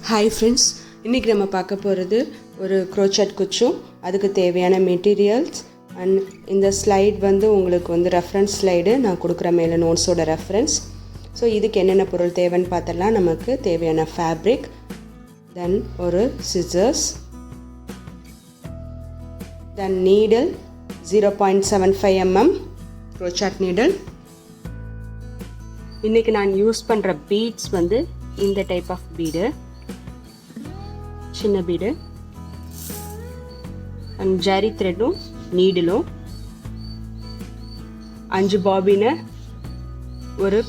Hi friends, இன்றைக்கி நம்ம பார்க்க போகிறது ஒரு crochet குச்சு. அதுக்கு தேவையான மெட்டீரியல்ஸ் அண்ட் இந்த ஸ்லைட் உங்களுக்கு ரெஃபரன்ஸ் ஸ்லைடு நான் கொடுக்குற மேலே நோட்ஸோட ரெஃபரன்ஸ். ஸோ இதுக்கு என்னென்ன பொருள் தேவைன்னு பார்த்தலாம். நமக்கு தேவையான ஃபேப்ரிக், தென் ஒரு சிசர்ஸ், தென் நீடில் 0.75 mm crochet நீடில். இன்றைக்கி நான் யூஸ் பண்ணுற பீட்ஸ் இந்த டைப் ஆஃப் பீடு, சின்ன பீடு அண்ட் ஜரி த்ரெட்டும் நீடிலும் 5 பாபினை ஒரு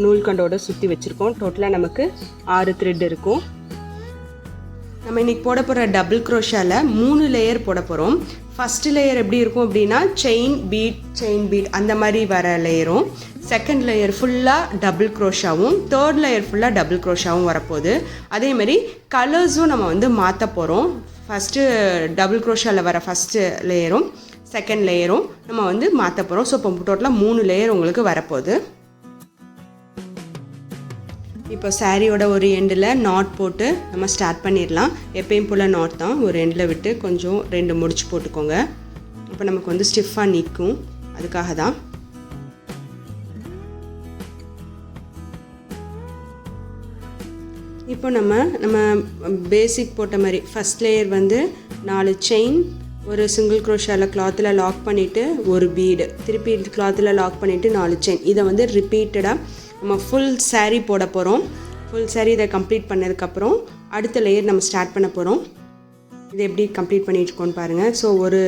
நூல்கண்டோட சுற்றி வச்சுருக்கோம். டோட்டலாக நமக்கு 6 த்ரெட் இருக்கும். நம்ம இன்றைக்கி போட போகிற டபுள் க்ரோஷாவில் 3 லேயர் போட போகிறோம். ஃபஸ்ட்டு லேயர் எப்படி இருக்கும் அப்படின்னா செயின் பீட் அந்த மாதிரி வர லேயரும், செகண்ட் லேயர் ஃபுல்லாக டபுள் க்ரோஷாவும், தேர்ட் லேயர் ஃபுல்லாக டபுள் க்ரோஷாவும் வரப்போகுது. அதேமாதிரி கலர்ஸும் நம்ம மாற்ற போகிறோம். ஃபஸ்ட்டு டபுள் க்ரோஷாவில் வர ஃபஸ்ட்டு லேயரும் செகண்ட் லேயரும் நம்ம மாற்ற போகிறோம். ஸோ இப்போ டோட்டலாக 3 லேயர் உங்களுக்கு வரப்போகுது. இப்போ சாரியோட ஒரு எண்டில் நாட் போட்டு நம்ம ஸ்டார்ட் பண்ணிடலாம். எப்பயும் போல் நாட் தான், ஒரு எண்டில் விட்டு கொஞ்சம் 2 முடிச்சு போட்டுக்கோங்க. இப்போ நமக்கு ஸ்டிஃபாக நிற்கும், அதுக்காக தான். இப்போ நம்ம பேசிக் போட்ட மாதிரி ஃபஸ்ட் லேயர் 4 செயின், ஒரு சிங்கிள் க்ரோஷாவில் கிளாத்தில் லாக் பண்ணிவிட்டு ஒரு பீடு, திருப்பி கிளாத்தில் லாக் பண்ணிவிட்டு 4 செயின். இதை ரிப்பீட்டடாக நம்ம ஃபுல் சாரீ போட போகிறோம். ஃபுல் சாரீ இதை கம்ப்ளீட் பண்ணதுக்கப்புறம் அடுத்த லேயர் நம்ம ஸ்டார்ட் பண்ண போகிறோம். இதை எப்படி கம்ப்ளீட் பண்ணிட்டுருக்கோன்னு பாருங்கள். ஸோ ஒரு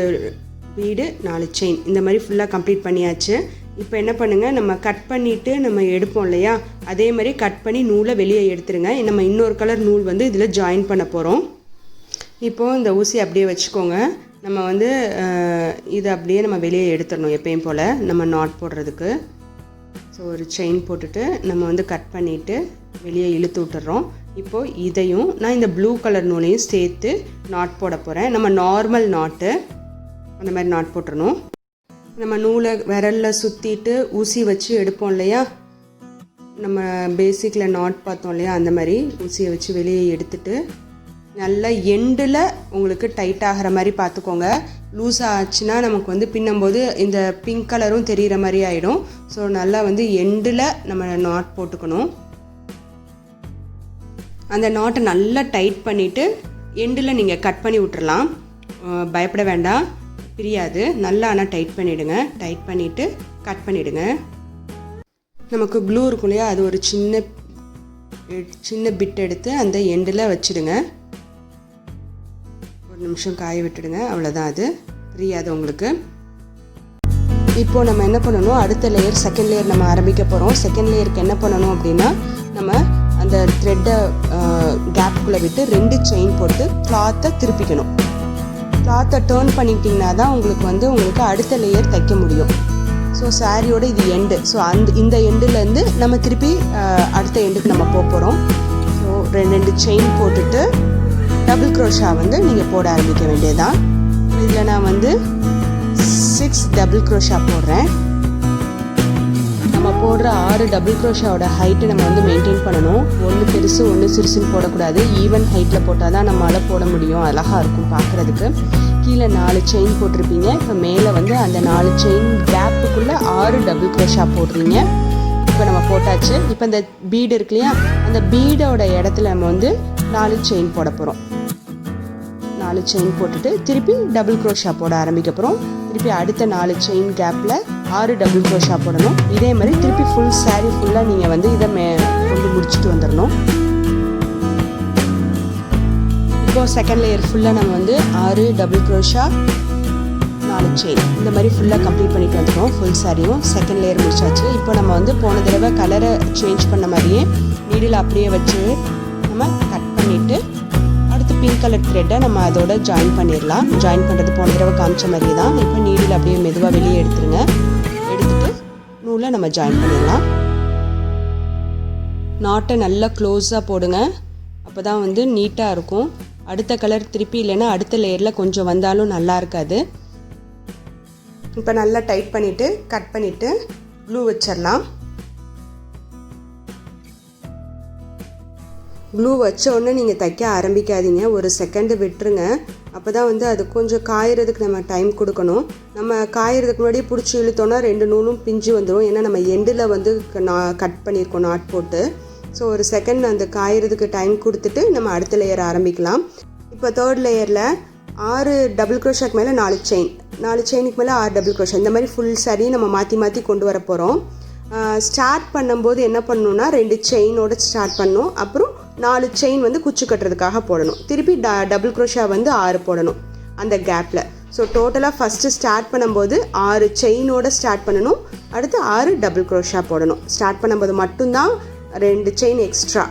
பீடு 4 செயின் இந்த மாதிரி ஃபுல்லாக கம்ப்ளீட் பண்ணியாச்சு. இப்போ என்ன பண்ணுங்கள், நம்ம கட் பண்ணிவிட்டு நம்ம எடுப்போம் இல்லையா, அதே மாதிரி கட் பண்ணி நூலை வெளியே எடுத்துருங்க. நம்ம இன்னொரு கலர் நூல் இதில் ஜாயின் பண்ண போகிறோம். இப்போது இந்த ஊசி அப்படியே வச்சுக்கோங்க. நம்ம இதை அப்படியே நம்ம வெளியே எடுத்துடணும் எப்பயும் போல் நம்ம நாட் போடுறதுக்கு. ஸோ ஒரு செயின் போட்டுட்டு நம்ம கட் பண்ணிவிட்டு வெளியே இழுத்து விட்டுறோம். இப்போது இதையும் நான் இந்த ப்ளூ கலர் நூலையும் சேர்த்து நாட் போட போகிறேன். நம்ம நார்மல் நாட்டு அந்த மாதிரி நாட் போட்டுறணும். நம்ம நூலை விரலில் சுற்றிட்டு ஊசி வச்சு எடுப்போம் இல்லையா, நம்ம பேசிக்கில் நாட் பார்த்தோம் இல்லையா, அந்த மாதிரி ஊசியை வச்சு வெளியே எடுத்துட்டு நல்லா எண்டில் உங்களுக்கு டைட் ஆகிற மாதிரி பார்த்துக்கோங்க. லூஸ் ஆச்சுன்னா நமக்கு பின்னும்போது இந்த பிங்க் கலரும் தெரிகிற மாதிரி ஆகிடும். ஸோ நல்லா எண்டில் நம்ம நாட் போட்டுக்கணும். அந்த நாட்டை நல்லா டைட் பண்ணிவிட்டு எண்டில் நீங்கள் கட் பண்ணி விட்டுறலாம். பயப்பட வேண்டாம், பிரியாது. நல்லா ஆனால் டைட் பண்ணிவிடுங்க. டைட் பண்ணிவிட்டு கட் பண்ணிவிடுங்க. நமக்கு க்ளூ இருக்கும் இல்லையா, அது ஒரு சின்ன பிட் எடுத்து அந்த எண்டில் வச்சுடுங்க. ஒரு நிமிஷம் காய விட்டுடுங்க, அவ்வளோதான். அது பிரியாது உங்களுக்கு. இப்போது நம்ம என்ன பண்ணணும், அடுத்த லேயர் செகண்ட் லேயர் நம்ம ஆரம்பிக்க போகிறோம். செகண்ட் லேயருக்கு என்ன பண்ணணும் அப்படின்னா, நம்ம அந்த த்ரெட்டை கேப்புக்குள்ளே விட்டு 2 செயின் போட்டு கிளாத்தை திருப்பிக்கணும். கிளாத்தை டேர்ன் பண்ணிக்கிட்டிங்கன்னா தான் உங்களுக்கு அடுத்த லேயர் தைக்க முடியும். ஸோ சாரியோட இது எண்டு. ஸோ இந்த எண்டுலேருந்து நம்ம திருப்பி அடுத்த எண்டுக்கு நம்ம போகிறோம். ஸோ 2 செயின் போட்டுட்டு டபுள் க்ரோஷா நீங்கள் போட ஆரம்பிக்க வேண்டியதான். இதில் நான் 6 டபுள் க்ரோஷா போடுறேன். நம்ம போடுற 6 டபுள் க்ரோஷாவோட ஹைட்டை நம்ம மெயின்டைன் பண்ணணும். ஒன்று பெருசு ஒன்று சிறுசுன்னு போடக்கூடாது. ஈவன் ஹைட்டில் போட்டால் தான் நம்மளால் போட முடியும், அழகாக இருக்கும் பார்க்குறதுக்கு. கீழே 4 செயின் போட்டிருப்பீங்க. இப்போ மேலே அந்த 4 செயின் கேப்புக்குள்ளே 6 டபுள் க்ரோஷா போடுறீங்க. இப்போ நம்ம போட்டாச்சு. இப்போ இந்த பீடு இருக்கு இல்லையா, அந்த பீடோட இடத்துல நம்ம 4 செயின் போட போகிறோம். 4 செயின் போட்டுட்டு திருப்பி டபுள் க்ரோஷா போட ஆரம்பிக்க போகிறோம். திருப்பி அடுத்த 4 செயின் கேப்பில் 6 டபுள் க்ரோஷா போடணும். இதே மாதிரி திருப்பி ஃபுல் சாரீ ஃபுல்லாக நீங்கள் இதை கொண்டு முடிச்சுட்டு வந்துடணும். இப்போது செகண்ட் லேயர் ஃபுல்லாக நம்ம 6 டபுள் க்ரோஷா 4 செயின் இந்த மாதிரி ஃபுல்லாக கம்ப்ளீட் பண்ணிட்டு வந்துடும். ஃபுல் சாரியும் செகண்ட் லேயர் முடிச்சாச்சு. இப்போ நம்ம போன தடவை கலரை சேஞ்ச் பண்ண மாதிரியே நீடில் அப்படியே வச்சு நம்ம கட் பண்ணிவிட்டு அடுத்து பிங்க் கலர் த்ரெட்டை நம்ம அதோட ஜாயின் பண்ணிடலாம். ஜாயின் பண்ணுறது போன தடவை காமிச்ச மாதிரியே தான். இப்போ நீடில் அப்படியே மெதுவாக வெளியே எடுத்துருங்க. எடுத்துட்டு நூலை நம்ம ஜாயின் பண்ணிடலாம். நாட்டை நல்லா க்ளோஸாக போடுங்க, அப்போ தான் நீட்டாக இருக்கும். அடுத்த கலர் திருப்பி இல்லைன்னா அடுத்த லேயரில் கொஞ்சம் வந்தாலும் நல்லா இருக்காது. இப்போ நல்லா டைட் பண்ணிவிட்டு கட் பண்ணிவிட்டு க்ளூ வச்சிடலாம். க்ளூ வச்ச உடனே நீங்கள் தைக்க ஆரம்பிக்காதீங்க, ஒரு செகண்டு விட்டுருங்க. அப்போ தான் வந்து அது கொஞ்சம் காயறதுக்கு நம்ம டைம் கொடுக்கணும். நம்ம காயறதுக்கு முன்னாடியே பிடிச்சி இழுத்தோன்னா 2 நூலும் பிஞ்சு வந்துடும். ஏன்னா நம்ம எண்டில் வந்து கட் பண்ணியிருக்கோம் நாட் போட்டு. ஸோ ஒரு செகண்ட் அந்த காயறதுக்கு டைம் கொடுத்துட்டு நம்ம அடுத்த லேயர் ஆரம்பிக்கலாம். இப்போ 3rd லேயரில் 6 டபுள் க்ரோஷாக்கு மேலே 4 செயின், 4 செயினுக்கு மேலே 6 டபுள் க்ரோஷா, இந்த மாதிரி ஃபுல் சாரி நம்ம மாற்றி மாற்றி கொண்டு வர போகிறோம். ஸ்டார்ட் பண்ணும்போது என்ன பண்ணணுன்னா 2 செயினோட ஸ்டார்ட் பண்ணணும். அப்புறம் 4 செயின் வந்து குச்சி கட்டுறதுக்காக போடணும். திருப்பி டபுள் க்ரோஷா வந்து 6 போடணும் அந்த கேப்பில். ஸோ டோட்டலாக ஃபஸ்ட்டு ஸ்டார்ட் பண்ணும்போது 6 செயினோட ஸ்டார்ட் பண்ணணும். அடுத்து 6 டபுள் க்ரோஷா போடணும். ஸ்டார்ட் பண்ணும்போது மட்டும்தான் 2 செயின் எக்ஸ்ட்ரா.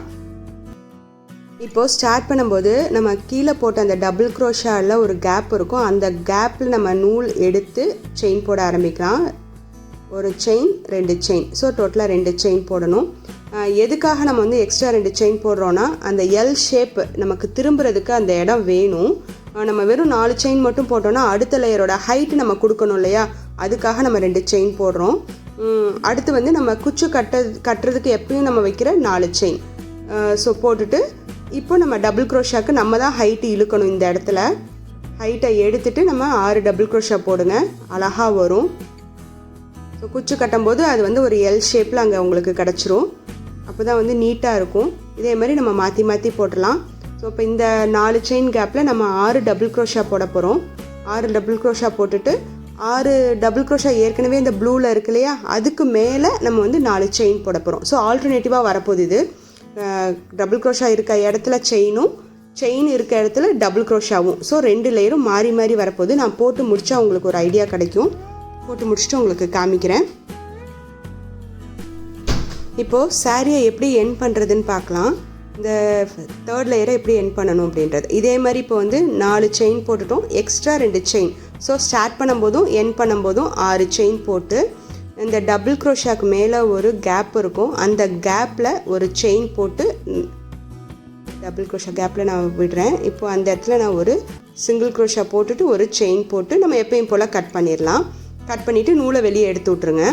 இப்போது ஸ்டார்ட் பண்ணும்போது நம்ம கீழே போட்ட அந்த டபுள் க்ரோஷாவில் ஒரு கேப் இருக்கும். அந்த கேப்பில் நம்ம நூல் எடுத்து செயின் போட ஆரம்பிக்கலாம். ஒரு செயின் 2 செயின், ஸோ டோட்டலாக 2 செயின் போடணும். எதுக்காக நம்ம வந்து எக்ஸ்ட்ரா 2 செயின் போடுறோன்னா அந்த எல் ஷேப் நமக்கு திரும்புறதுக்கு அந்த இடம் வேணும். நம்ம வெறும் 4 செயின் மட்டும் போட்டோன்னா அடுத்த லேயரோட ஹைட் நம்ம கொடுக்கணும் இல்லையா, அதுக்காக நம்ம 2 செயின் போடுறோம். அடுத்து வந்து நம்ம குச்சி கட்டுறதுக்கு எப்பயும் நம்ம வைக்கிற 4 செயின் ஸோ போட்டுட்டு இப்போ நம்ம டபுள் க்ரோஷாக்கு நம்ம தான் ஹைட்டு இழுக்கணும். இந்த இடத்துல ஹைட்டை எடுத்துகிட்டு நம்ம 6 டபுள் க்ரோஷா போடுங்க, அழகாக வரும். ஸோ குச்சி கட்டும்போது அது வந்து ஒரு எல் ஷேப்பில் அங்கே உங்களுக்கு கிடச்சிரும். அப்போ தான் வந்து நீட்டாக இருக்கும். இதே மாதிரி நம்ம மாற்றி மாற்றி போடலாம். ஸோ இப்போ இந்த 4 செயின் கேப்பில் நம்ம 6 டபுள் க்ரோஷா போட போகிறோம். 6 டபுள் க்ரோஷா போட்டுட்டு 6 டபுள் க்ரோஷா ஏற்கனவே இந்த ப்ளூவில் இருக்கு இல்லையா, அதுக்கு மேலே நம்ம வந்து 4 செயின் போட போகிறோம். ஸோ ஆல்டர்னேட்டிவாக வரப்போகுது இது. டபுள் க்ரோஷா இருக்க இடத்துல செயினும், செயின் இருக்க இடத்துல டபுள் க்ரோஷாவும். ஸோ 2 லேயரும் மாறி மாறி வரப்போகுது. நான் போட்டு முடித்தா உங்களுக்கு ஒரு ஐடியா கிடைக்கும். போட்டு முடிச்சுட்டு உங்களுக்கு காமிக்கிறேன். இப்போது சாரியை எப்படி எண்ட் பண்ணுறதுன்னு பார்க்கலாம். இந்த 3rd லேயரை எப்படி எண்ட் பண்ணணும் அப்படின்றது. இதே மாதிரி இப்போ வந்து 4 செயின் போட்டுட்டோம், எக்ஸ்ட்ரா 2 செயின். ஸோ ஸ்டார்ட் பண்ணும்போதும் எண்ட் பண்ணும்போதும் 6 செயின் போட்டு இந்த டபுள் க்ரோஷாக்கு மேலே ஒரு கேப் இருக்கும். அந்த கேப்பில் ஒரு செயின் போட்டு டபுள் க்ரோஷா கேப்பில் நான் விடுறேன். இப்போது அந்த இடத்துல நான் ஒரு சிங்கிள் க்ரோஷா போட்டுட்டு ஒரு செயின் போட்டு நம்ம எப்பயும் போல் கட் பண்ணிடலாம். கட் பண்ணிவிட்டு நூலை வெளியே எடுத்து விட்ருங்க.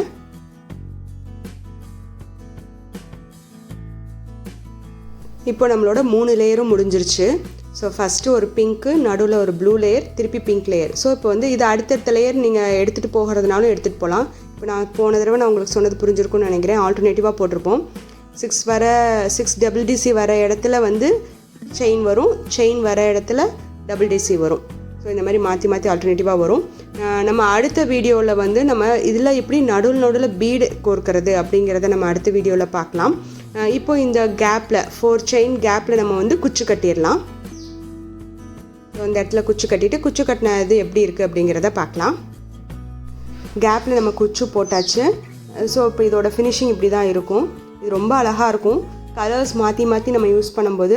இப்போ நம்மளோட 3 லேயரும் முடிஞ்சிருச்சு. ஸோ ஃபஸ்ட்டு ஒரு பிங்க்கு, நடுவில் ஒரு ப்ளூ லேயர், திருப்பி பிங்க் லேயர். ஸோ இப்போ வந்து இது அடுத்தடுத்த லேயர் நீங்கள் எடுத்துகிட்டு போகிறதுனாலும் எடுத்துகிட்டு போகலாம். இப்போ நான் போன தடவை நான் உங்களுக்கு சொன்னது புரிஞ்சிருக்குன்னு நினைக்கிறேன். ஆல்டர்னேட்டிவாக போட்டிருப்போம். 6 டபுள் டிசி வர இடத்துல வந்து செயின் வரும், செயின் வர இடத்துல டபுள் டிசி வரும். ஸோ இந்த மாதிரி மாற்றி மாற்றி ஆல்டர்னேட்டிவாக வரும். நம்ம அடுத்த வீடியோவில் வந்து நம்ம இதில் எப்படி நடுவில் பீடு கோர்க்கிறது அப்படிங்கிறத நம்ம அடுத்த வீடியோவில் பார்க்கலாம். இப்போ இந்த கேப்பில் 4 செயின் கேப்பில் நம்ம வந்து குச்சி கட்டிடலாம். ஸோ இந்த இடத்துல குச்சி கட்டிட்டு குச்சி கட்டினது எப்படி இருக்குது அப்படிங்கிறத பார்க்கலாம். கேப்பில் நம்ம குச்சி போட்டாச்சு. ஸோ இப்போ இதோட ஃபினிஷிங் இப்படி தான் இருக்கும். இது ரொம்ப அழகாக இருக்கும். கலர்ஸ் மாற்றி மாற்றி நம்ம யூஸ் பண்ணும்போது,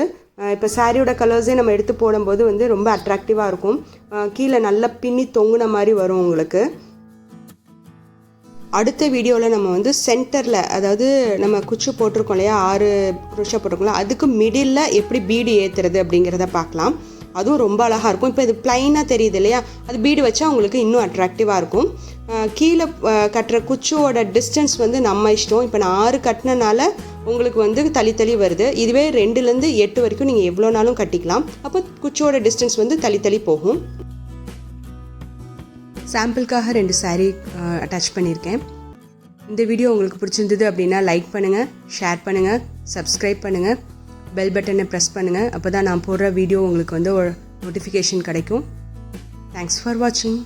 இப்போ சாரியோட கலர்ஸே நம்ம எடுத்து போடும்போது வந்து ரொம்ப அட்ராக்டிவாக இருக்கும். கீழே நல்லா பின்னி தொங்குன மாதிரி வரும் உங்களுக்கு. அடுத்த வீடியோவில் நம்ம வந்து சென்டரில், அதாவது நம்ம குச்சி போட்டிருக்கோம் இல்லையா, 6 க்ரோஷா போட்டிருக்கோம்ல, அதுக்கு மிடில் எப்படி பீடு ஏற்றுறது அப்படிங்கிறத பார்க்கலாம். அதுவும் ரொம்ப அழகாக இருக்கும். இப்போ இது ப்ளைனாக தெரியுது இல்லையா, அது பீடு வச்சா உங்களுக்கு இன்னும் அட்ராக்டிவாக இருக்கும். கீழே கட்டுற குச்சியோட டிஸ்டன்ஸ் வந்து நம்ம இஷ்டம். இப்போ நான் 6 கட்டினனால உங்களுக்கு வந்து தள்ளி வருது. இதுவே 2லேருந்து 8 வரைக்கும் நீங்கள் எவ்வளோ நாளும் கட்டிக்கலாம். அப்போ குச்சியோட டிஸ்டன்ஸ் வந்து தள்ளி போகும். சாம்பிளுக்காக 2 சாரீ அட்டாச் பண்ணியிருக்கேன். இந்த வீடியோ உங்களுக்கு பிடிச்சிருந்தது அப்படின்னா லைக் பண்ணுங்கள், ஷேர் பண்ணுங்கள், சப்ஸ்கிரைப் பண்ணுங்கள், பெல் பட்டனை ப்ரெஸ் பண்ணுங்கள். அப்போ தான் நான் போடுற வீடியோ உங்களுக்கு வந்து ஒரு நோட்டிஃபிகேஷன் கிடைக்கும். தேங்க்ஸ் ஃபார் வாட்சிங்.